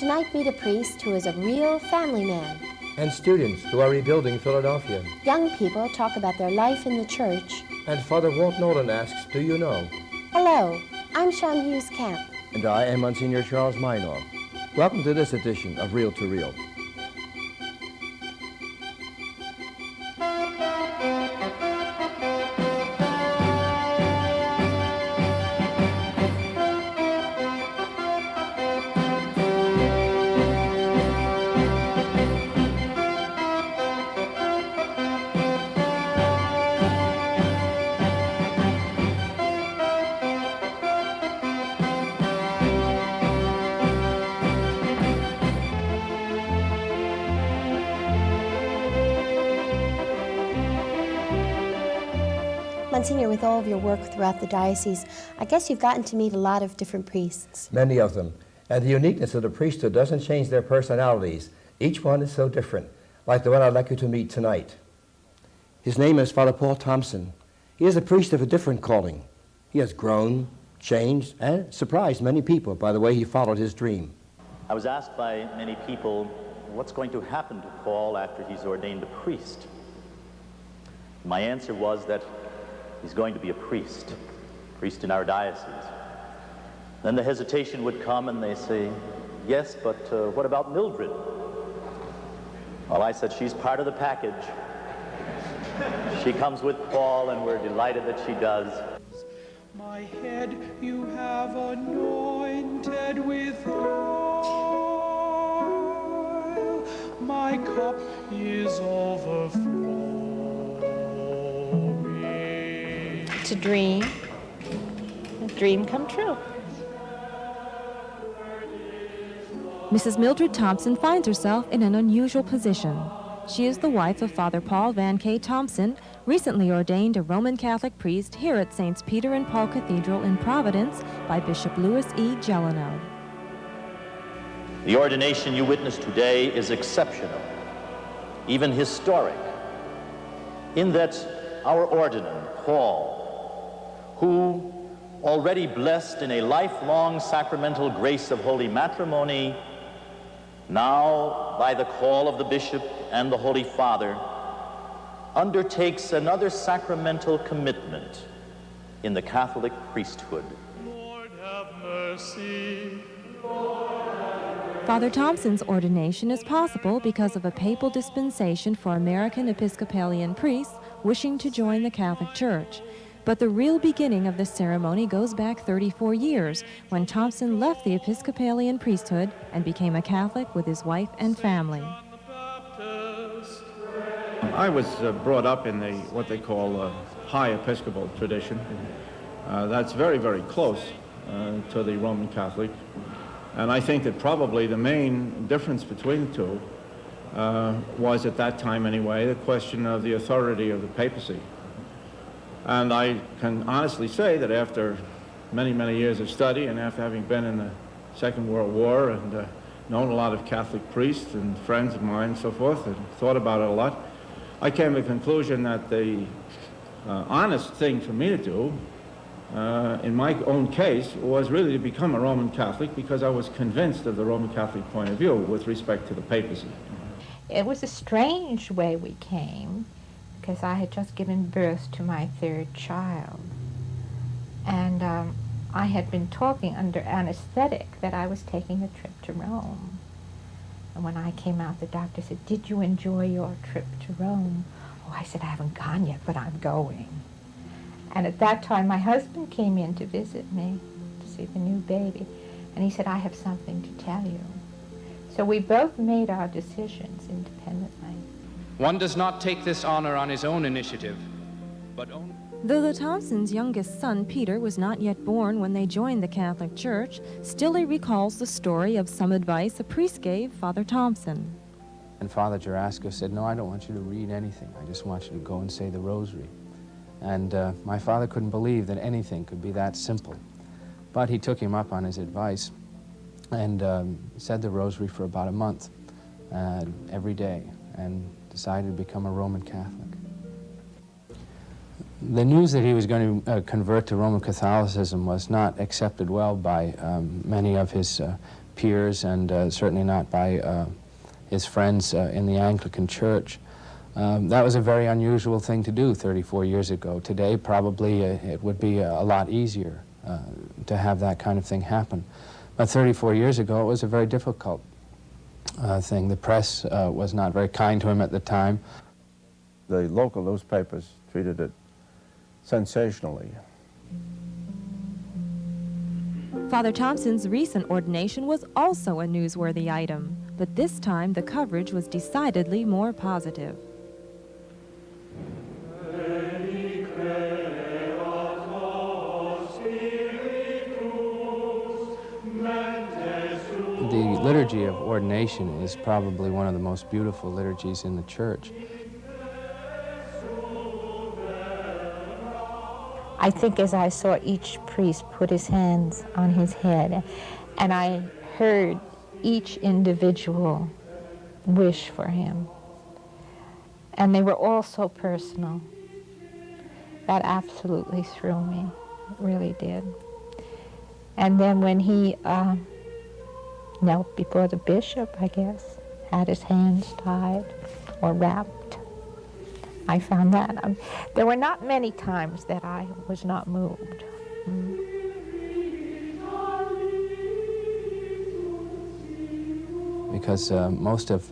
tonight meet a priest who is a real family man. And students who are rebuilding Philadelphia. Young people talk about their life in the church. And Father Walt Nolan asks, do you know? Hello, I'm Sean Hughes Camp. And I am Monsignor Charles Minor. Welcome to this edition of Reel to Reel. Monsignor, with all of your work throughout the diocese, I guess you've gotten to meet a lot of different priests. Many of them. And the uniqueness of the priesthood doesn't change their personalities. Each one is so different, like the one I'd like you to meet tonight. His name is Father Paul Thompson. He is a priest of a different calling. He has grown, changed, and surprised many people by the way he followed his dream. I was asked by many people, what's going to happen to Paul after he's ordained a priest? My answer was that he's going to be a priest in our diocese. Then the hesitation would come and they say, yes, but what about Mildred? Well, I said, she's part of the package. She comes with Paul and we're delighted that she does. My head you have anointed with oil, my cup is overflowing. It's a dream come true. Mrs. Mildred Thompson finds herself in an unusual position. She is the wife of Father Paul Van K. Thompson, recently ordained a Roman Catholic priest here at Saints Peter and Paul Cathedral in Providence by Bishop Louis E. Gelano. The ordination you witness today is exceptional, even historic, in that our ordinand, Paul, who, already blessed in a lifelong sacramental grace of holy matrimony, now, by the call of the bishop and the Holy Father, undertakes another sacramental commitment in the Catholic priesthood. Lord have mercy. Father Thompson's ordination is possible because of a papal dispensation for American Episcopalian priests wishing to join the Catholic Church. But the real beginning of this ceremony goes back 34 years, when Thompson left the Episcopalian priesthood and became a Catholic with his wife and family. I was brought up in what they call high Episcopal tradition. That's very, very close to the Roman Catholic. And I think that probably the main difference between the two was, at that time anyway, the question of the authority of the papacy. And I can honestly say that after many, many years of study, and after having been in the Second World War and known a lot of Catholic priests and friends of mine and so forth, and thought about it a lot, I came to the conclusion that the honest thing for me to do, in my own case, was really to become a Roman Catholic, because I was convinced of the Roman Catholic point of view with respect to the papacy. It was a strange way we came, because I had just given birth to my third child. And I had been talking under anesthetic that I was taking a trip to Rome. And when I came out, the doctor said, "Did you enjoy your trip to Rome?" Oh, I said, "I haven't gone yet, but I'm going." And at that time, my husband came in to visit me, to see the new baby. And he said, "I have something to tell you." So we both made our decisions independently. One does not take this honor on his own initiative, but only... Though the Thompsons' youngest son, Peter, was not yet born when they joined the Catholic Church, still he recalls the story of some advice a priest gave Father Thompson. And Father Jarasco said, "No, I don't want you to read anything. I just want you to go and say the rosary." And my father couldn't believe that anything could be that simple. But he took him up on his advice and said the rosary for about a month every day, and decided to become a Roman Catholic. The news that he was going to convert to Roman Catholicism was not accepted well by many of his peers and certainly not by his friends in the Anglican Church. That was a very unusual thing to do 34 years ago. Today, probably it would be a lot easier to have that kind of thing happen. But 34 years ago, it was a very difficult thing. The press was not very kind to him at the time. The local newspapers treated it sensationally. Father Thompson's recent ordination was also a newsworthy item, but this time the coverage was decidedly more positive. The liturgy of ordination is probably one of the most beautiful liturgies in the church. I think as I saw each priest put his hands on his head, and I heard each individual wish for him, and they were all so personal, that absolutely threw me. It really did. And then when he knelt before the bishop, I guess, had his hands tied or wrapped, I found that. There were not many times that I was not moved. Because most of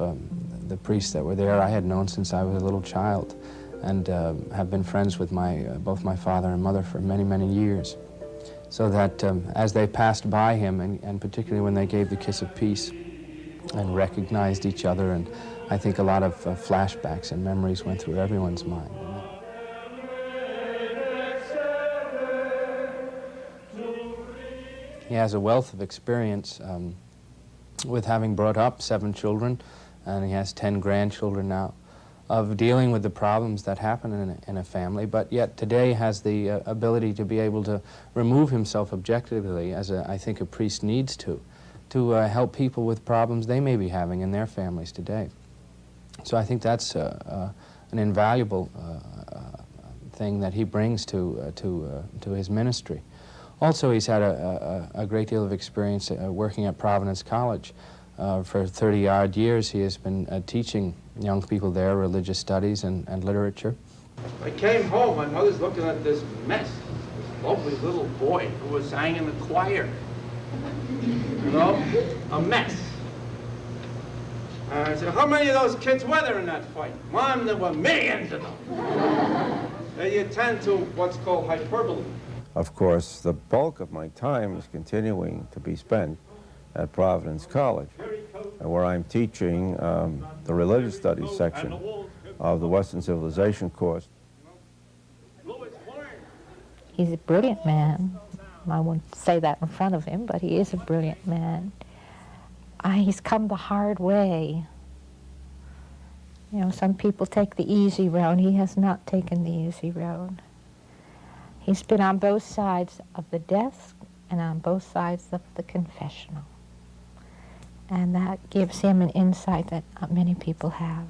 the priests that were there I had known since I was a little child, and have been friends with both my father and mother for many, many years. So that as they passed by him, and particularly when they gave the kiss of peace and recognized each other, and I think a lot of flashbacks and memories went through everyone's mind. He has a wealth of experience with having brought up 7 children, and he has 10 grandchildren now, of dealing with the problems that happen in a family, but yet today has the ability to be able to remove himself objectively, as I think a priest needs to help people with problems they may be having in their families today. So I think that's an invaluable thing that he brings to his ministry. Also, he's had a great deal of experience working at Providence College. For 30-odd years, he has been teaching young people there religious studies and literature. I came home and I was looking at this mess, this lovely little boy who was sang in the choir. You know, a mess. And I said, how many of those kids were there in that fight? Mom, there were millions of them. You tend to what's called hyperbole. Of course, the bulk of my time is continuing to be spent at Providence College, where I'm teaching the religious studies section of the Western Civilization course. He's a brilliant man. I won't say that in front of him, but he is a brilliant man. He's come the hard way. You know, some people take the easy road. He has not taken the easy road. He's been on both sides of the desk and on both sides of the confessional. And that gives him an insight that not many people have.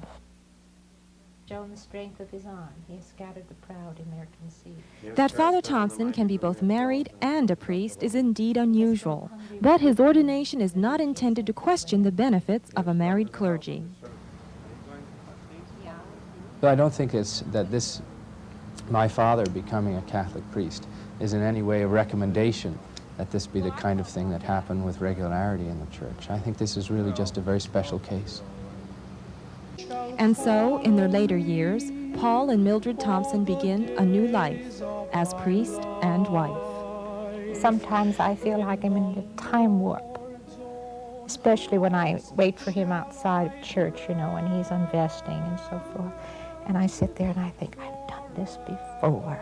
Shown the strength of his arm, he has scattered the proud in their conceit. That Father Thompson can be both married and a priest is indeed unusual, but his ordination is not intended to question the benefits of a married clergy. But I don't think my father becoming a Catholic priest is in any way a recommendation that this be the kind of thing that happened with regularity in the church. I think this is really just a very special case. And so, in their later years, Paul and Mildred Thompson begin a new life as priest and wife. Sometimes I feel like I'm in a time warp, especially when I wait for him outside of church, you know, when he's unvesting and so forth. And I sit there and I think, I've done this before.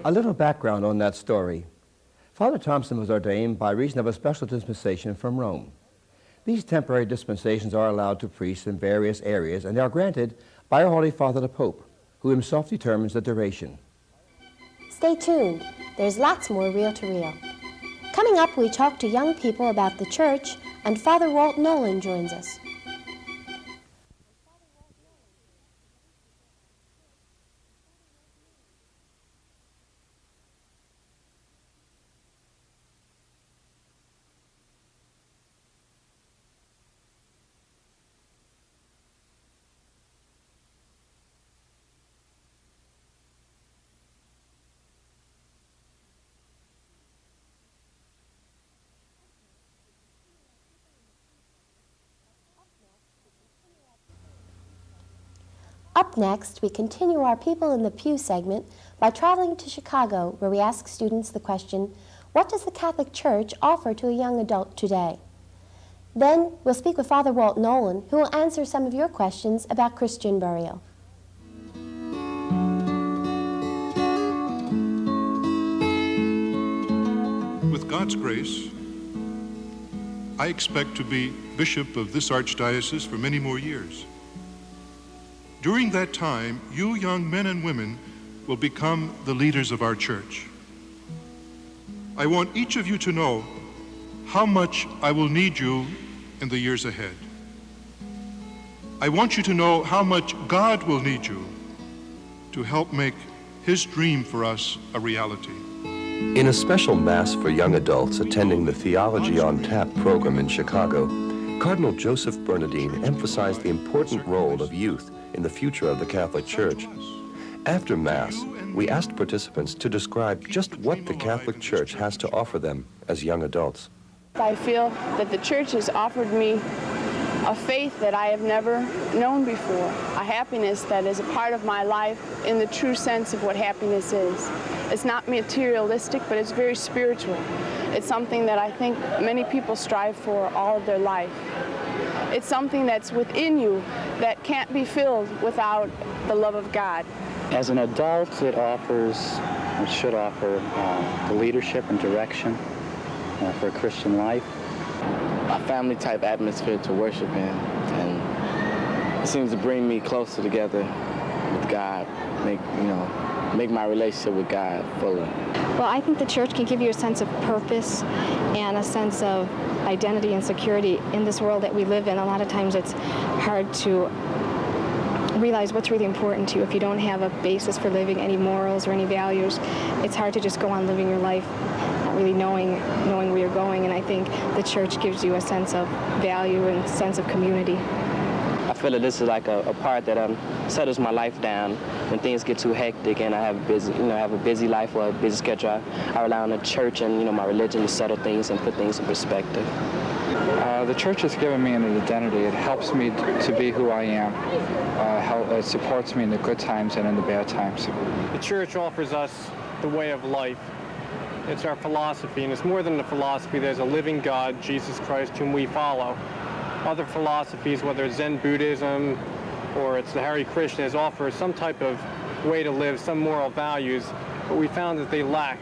A little background on that story. Father Thompson was ordained by reason of a special dispensation from Rome. These temporary dispensations are allowed to priests in various areas, and they are granted by our Holy Father the Pope, who himself determines the duration. Stay tuned. There's lots more Reel to Reel. Coming up, we talk to young people about the church, and Father Walt Nolan joins us. Up next, we continue our People in the Pew segment by traveling to Chicago, where we ask students the question, what does the Catholic Church offer to a young adult today? Then we'll speak with Father Walt Nolan, who will answer some of your questions about Christian burial. With God's grace, I expect to be bishop of this archdiocese for many more years. During that time, you young men and women will become the leaders of our church. I want each of you to know how much I will need you in the years ahead. I want you to know how much God will need you to help make His dream for us a reality. In a special Mass for young adults attending the Theology on Tap program in Chicago, Cardinal Joseph Bernardine emphasized the important role of youth in the future of the Catholic Church. After Mass, we asked participants to describe just what the Catholic Church has to offer them as young adults. I feel that the Church has offered me a faith that I have never known before, a happiness that is a part of my life in the true sense of what happiness is. It's not materialistic, but it's very spiritual. It's something that I think many people strive for all of their life. It's something that's within you that can't be filled without the love of God. As an adult, it offers, it should offer the leadership and direction for a Christian life. A family-type atmosphere to worship in, and it seems to bring me closer together with God, make my relationship with God fuller. Well, I think the church can give you a sense of purpose and a sense of identity and security in this world that we live in. A lot of times it's hard to realize what's really important to you if you don't have a basis for living, any morals or any values. It's hard to just go on living your life not really knowing where you're going, and I think the church gives you a sense of value and sense of community. I feel that this is like a part that settles my life down when things get too hectic and I have a busy life or a busy schedule. I rely on the church and my religion to settle things and put things in perspective. The church has given me an identity. It helps me to be who I am. It supports me in the good times and in the bad times. The church offers us the way of life. It's our philosophy, and it's more than a philosophy. There's a living God, Jesus Christ, whom we follow. Other philosophies, whether it's Zen Buddhism or it's the Hare Krishnas, offer some type of way to live, some moral values, but we found that they lack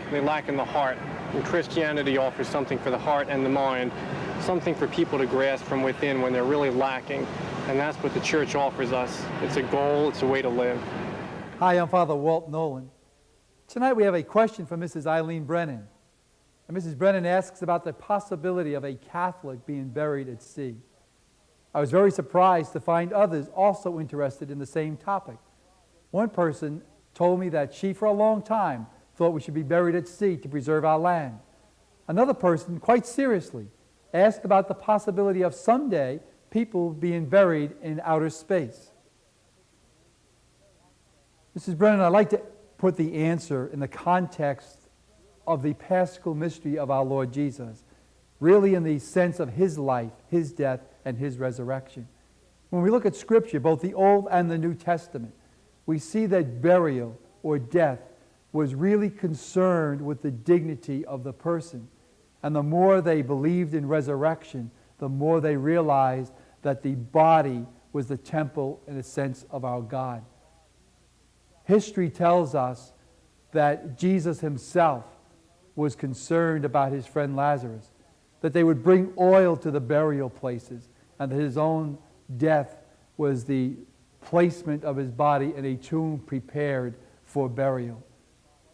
in the heart. And Christianity offers something for the heart and the mind, something for people to grasp from within when they're really lacking, and that's what the church offers us. It's a goal, it's a way to live. Hi, I'm Father Walt Nolan. Tonight we have a question from Mrs. Eileen Brennan. And Mrs. Brennan asks about the possibility of a Catholic being buried at sea. I was very surprised to find others also interested in the same topic. One person told me that she, for a long time, thought we should be buried at sea to preserve our land. Another person, quite seriously, asked about the possibility of someday people being buried in outer space. Mrs. Brennan, I'd like to put the answer in the context of the Paschal mystery of our Lord Jesus, really in the sense of His life, His death, and His resurrection. When we look at Scripture, both the Old and the New Testament, we see that burial or death was really concerned with the dignity of the person. And the more they believed in resurrection, the more they realized that the body was the temple, in a sense, of our God. History tells us that Jesus Himself was concerned about His friend Lazarus, that they would bring oil to the burial places, and that His own death was the placement of His body in a tomb prepared for burial.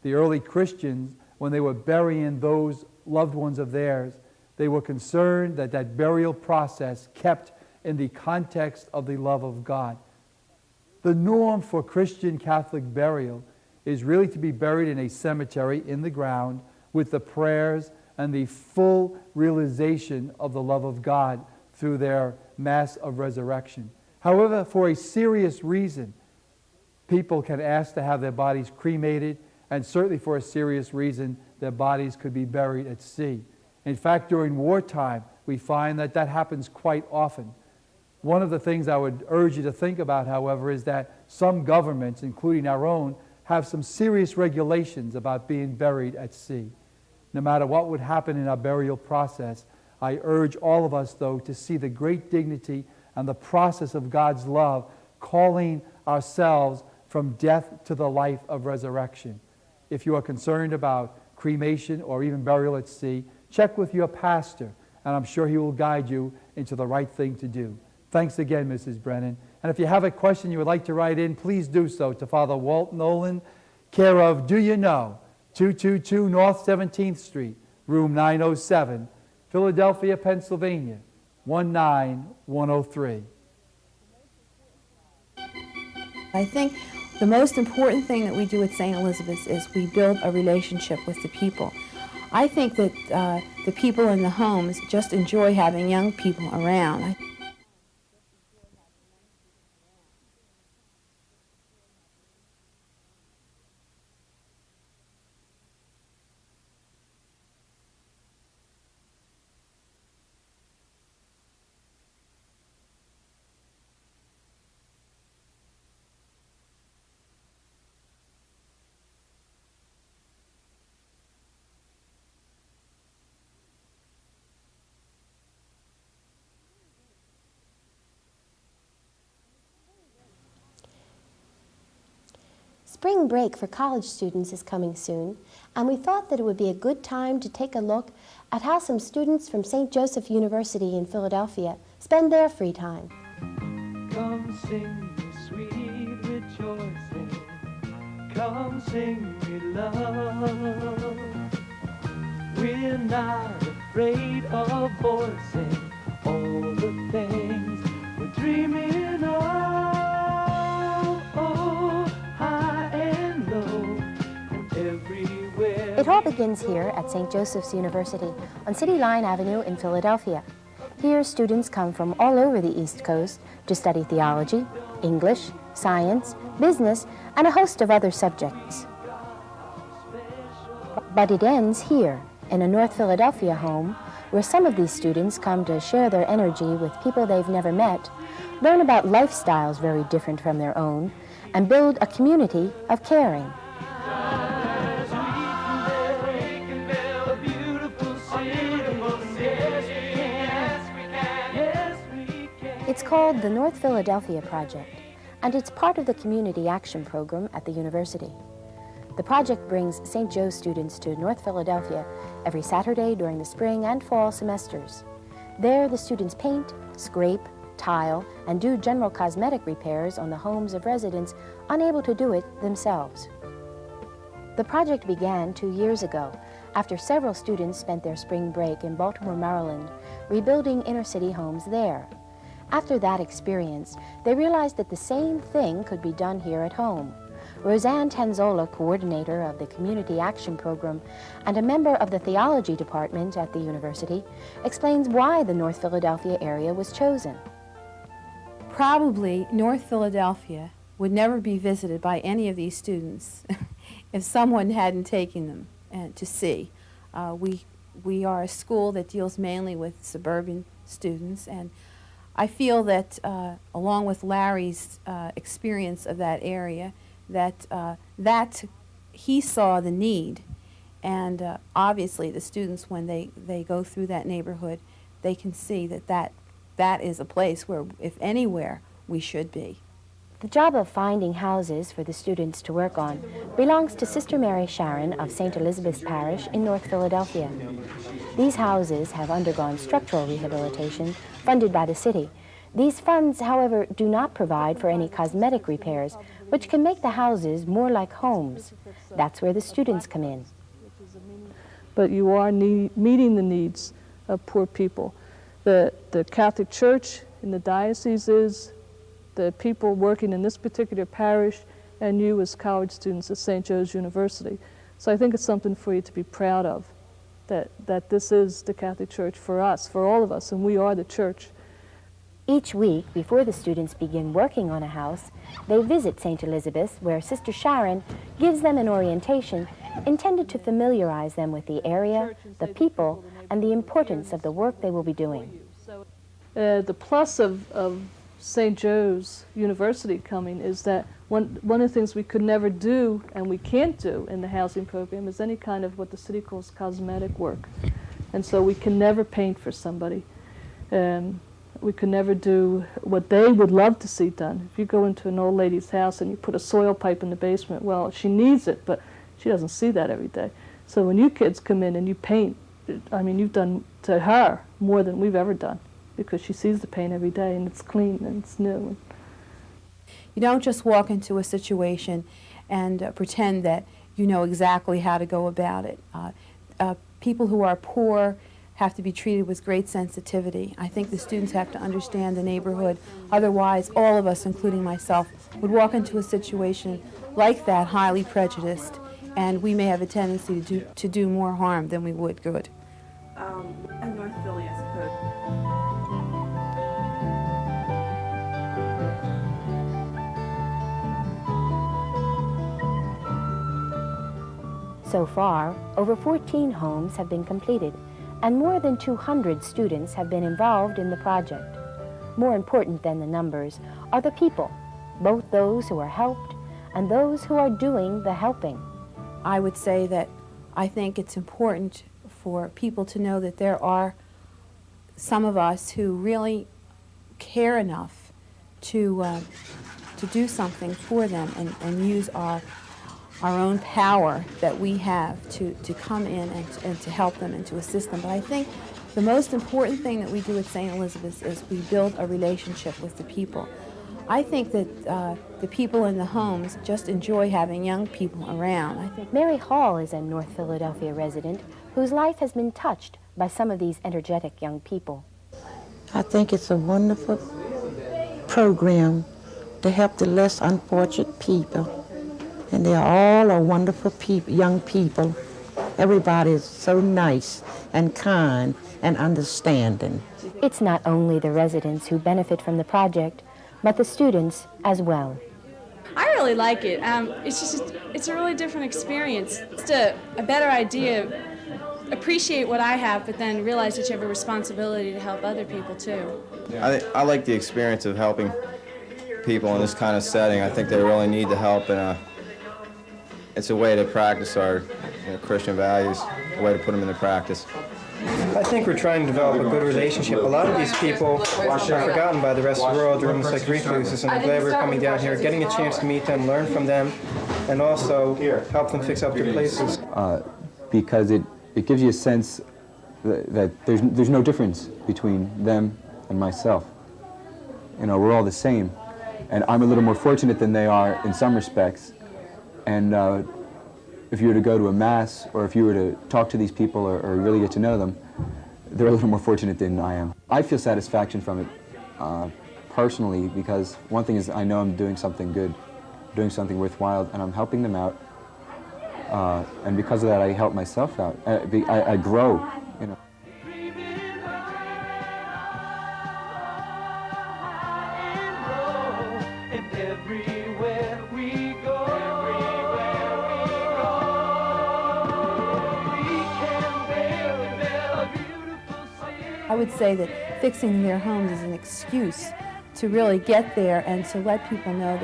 The early Christians, when they were burying those loved ones of theirs, they were concerned that that burial process kept in the context of the love of God. The norm for Christian Catholic burial is really to be buried in a cemetery in the ground with the prayers and the full realization of the love of God through their Mass of Resurrection. However, for a serious reason, people can ask to have their bodies cremated, and certainly for a serious reason, their bodies could be buried at sea. In fact, during wartime, we find that that happens quite often. One of the things I would urge you to think about, however, is that some governments, including our own, have some serious regulations about being buried at sea. No matter what would happen in our burial process, I urge all of us, though, to see the great dignity and the process of God's love calling ourselves from death to the life of resurrection. If you are concerned about cremation or even burial at sea, check with your pastor, and I'm sure he will guide you into the right thing to do. Thanks again, Mrs. Brennan. And if you have a question you would like to write in, please do so to Father Walt Nolan, care of Do You Know, 222 North 17th Street, room 907, Philadelphia, Pennsylvania, 19103. I think the most important thing that we do at St. Elizabeth's is we build a relationship with the people. I think that the people in the homes just enjoy having young people around. Spring break for college students is coming soon, and we thought that it would be a good time to take a look at how some students from St. Joseph University in Philadelphia spend their free time. Come sing me sweet rejoicing, come sing me love. We're not afraid of voicing all the things we're dreaming of. It all begins here at St. Joseph's University on City Line Avenue in Philadelphia. Here, students come from all over the East Coast to study theology, English, science, business, and a host of other subjects. But it ends here, in a North Philadelphia home, where some of these students come to share their energy with people they've never met, learn about lifestyles very different from their own, and build a community of caring. It's called the North Philadelphia Project, and it's part of the Community Action Program at the university. The project brings St. Joe's students to North Philadelphia every Saturday during the spring and fall semesters. There, the students paint, scrape, tile, and do general cosmetic repairs on the homes of residents unable to do it themselves. The project began 2 years ago, after several students spent their spring break in Baltimore, Maryland, rebuilding inner-city homes there. After that experience, they realized that the same thing could be done here at home. Roseanne Tanzola, coordinator of the Community Action Program and a member of the Theology Department at the university, explains why the North Philadelphia area was chosen. Probably North Philadelphia would never be visited by any of these students if someone hadn't taken them to see. We are a school that deals mainly with suburban students, and I feel that along with Larry's experience of that area, that he saw the need, and obviously the students, when they go through that neighborhood, they can see that is a place where, if anywhere, we should be. The job of finding houses for the students to work on belongs to Sister Mary Sharon of St. Elizabeth's Parish in North Philadelphia. These houses have undergone structural rehabilitation funded by the city. These funds, however, do not provide for any cosmetic repairs, which can make the houses more like homes. That's where the students come in. But you are meeting the needs of poor people. The Catholic Church in the diocese is, the people working in this particular parish, and you as college students at St. Joe's University. So I think it's something for you to be proud of, that this is the Catholic Church for us, for all of us, and we are the church. Each week, before the students begin working on a house, they visit St. Elizabeth's, where Sister Sharon gives them an orientation intended to familiarize them with the area, the people, and the importance of the work they will be doing. The plus of St. Joe's University coming is that one of the things we could never do and we can't do in the housing program is any kind of what the city calls cosmetic work. And so we can never paint for somebody. We could never do what they would love to see done. If you go into an old lady's house and you put a soil pipe in the basement, well, she needs it, but she doesn't see that every day. So when you kids come in and you paint, I mean, you've done to her more than we've ever done, because she sees the paint every day and it's clean and it's new. You don't just walk into a situation and pretend that you know exactly how to go about it. People who are poor have to be treated with great sensitivity. I think the students have to understand the neighborhood. Otherwise, all of us, including myself, would walk into a situation like that highly prejudiced, and we may have a tendency to do more harm than we would good. And North Philly, I suppose. So far, over 14 homes have been completed, and more than 200 students have been involved in the project. More important than the numbers are the people, both those who are helped and those who are doing the helping. I would say that I think it's important for people to know that there are some of us who really care enough to do something for them and use our own power that we have to come in and to help them and to assist them. But I think the most important thing that we do at St. Elizabeth's is we build a relationship with the people. I think that the people in the homes just enjoy having young people around. I think Mary Hall is a North Philadelphia resident whose life has been touched by some of these energetic young people. I think it's a wonderful program to help the less unfortunate people. And they all are wonderful young people. Everybody is so nice and kind and understanding. It's not only the residents who benefit from the project, but the students as well. I really like it. It's a really different experience. It's a better idea. Appreciate what I have, but then realize that you have a responsibility to help other people too. I like the experience of helping people in this kind of setting. I think they really need the help, and it's a way to practice our Christian values, a way to put them into practice. I think we're trying to develop a good relationship. A lot of these people are forgotten by the rest of the world during this grief crisis, and I'm glad we're coming down here, getting a chance to meet them, learn from them, and also help them fix up their places. Because it gives you a sense that there's no difference between them and myself. You know, we're all the same. And I'm a little more fortunate than they are in some respects. And if you were to go to a mass, or if you were to talk to these people or really get to know them, they're a little more fortunate than I am. I feel satisfaction from it personally, because one thing is I know I'm doing something good, doing something worthwhile, and I'm helping them out. And because of that, I help myself out. I grow, you know. I would say that fixing their homes is an excuse to really get there and to let people know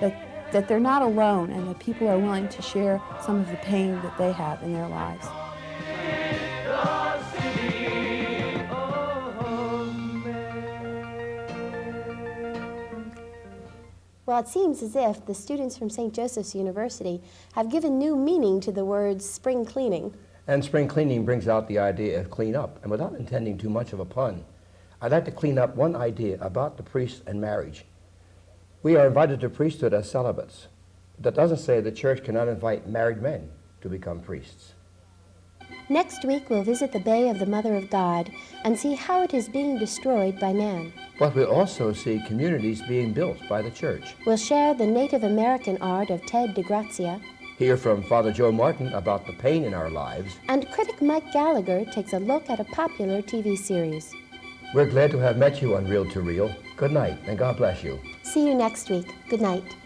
that they're not alone and that people are willing to share some of the pain that they have in their lives. Well, it seems as if the students from St. Joseph's University have given new meaning to the words spring cleaning. And spring cleaning brings out the idea of clean up. And without intending too much of a pun, I'd like to clean up one idea about the priest and marriage. We are invited to priesthood as celibates. That doesn't say the church cannot invite married men to become priests. Next week, we'll visit the Bay of the Mother of God and see how it is being destroyed by man. But we'll also see communities being built by the church. We'll share the Native American art of Ted DeGrazia, Hear from Father Joe Martin about the pain in our lives. And critic Mike Gallagher takes a look at a popular TV series. We're glad to have met you on Reel to Reel. Good night, and God bless you. See you next week. Good night.